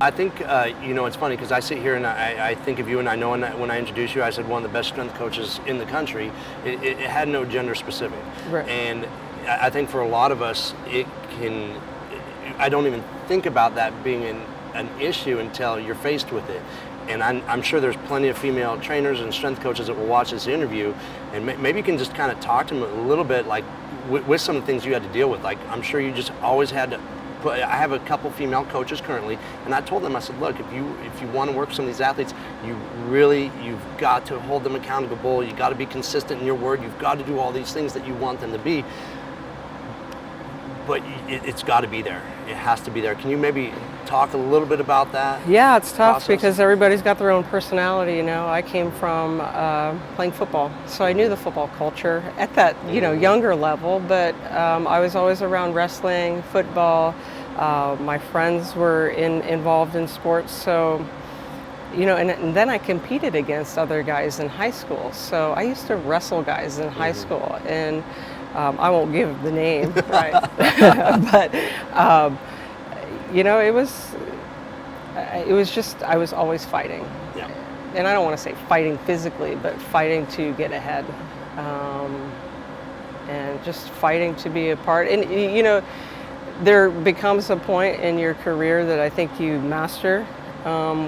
I think, it's funny because I sit here and I think of you, and I know when I introduced you, I said one of the best strength coaches in the country. It had no gender specific. Right. And I think for a lot of us, I don't even think about that being an issue until you're faced with it. And I'm sure there's plenty of female trainers and strength coaches that will watch this interview, and maybe you can just kind of talk to them a little bit, like with some of the things you had to deal with. Like, I'm sure you just always had to. I have a couple female coaches currently, and I told them, I said, look, if you want to work with some of these athletes, you've got to hold them accountable. You got to be consistent in your word. You've got to do all these things that you want them to be. But it's got to be there. It has to be there. Can you maybe talk a little bit about that? Yeah, it's tough process? because everybody's got their own personality. I came from playing football, so I knew the football culture at that younger level. But I was always around wrestling, football. My friends were involved in sports, so and then I competed against other guys in high school. So I used to wrestle guys in high school, and I won't give the name, right? But it was just, I was always fighting. Yeah. And I don't want to say fighting physically, but fighting to get ahead, and just fighting to be a part. And there becomes a point in your career that I think you master.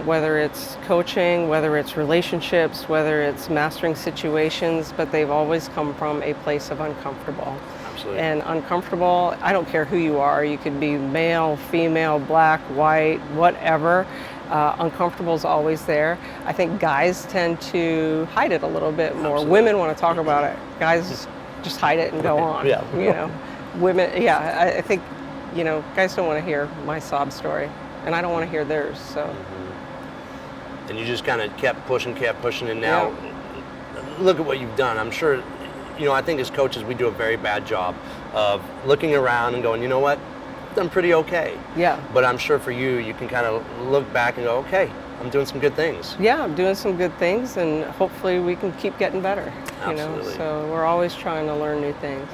Whether it's coaching, whether it's relationships, whether it's mastering situations, but they've always come from a place of uncomfortable. Absolutely. And uncomfortable, I don't care who you are, you could be male, female, black, white, whatever. Uncomfortable is always there. I think guys tend to hide it a little bit more. Absolutely. Women want to talk about it. Guys just hide it and go on. Yeah. Women, I think, guys don't want to hear my sob story. And I don't want to hear theirs, so. Mm-hmm. And you just kind of kept pushing, and now look at what you've done. I'm sure, I think as coaches we do a very bad job of looking around and going, you know what, I've done pretty okay. Yeah. But I'm sure for you can kind of look back and go, okay, I'm doing some good things. Yeah, I'm doing some good things, and hopefully we can keep getting better. Absolutely. So we're always trying to learn new things.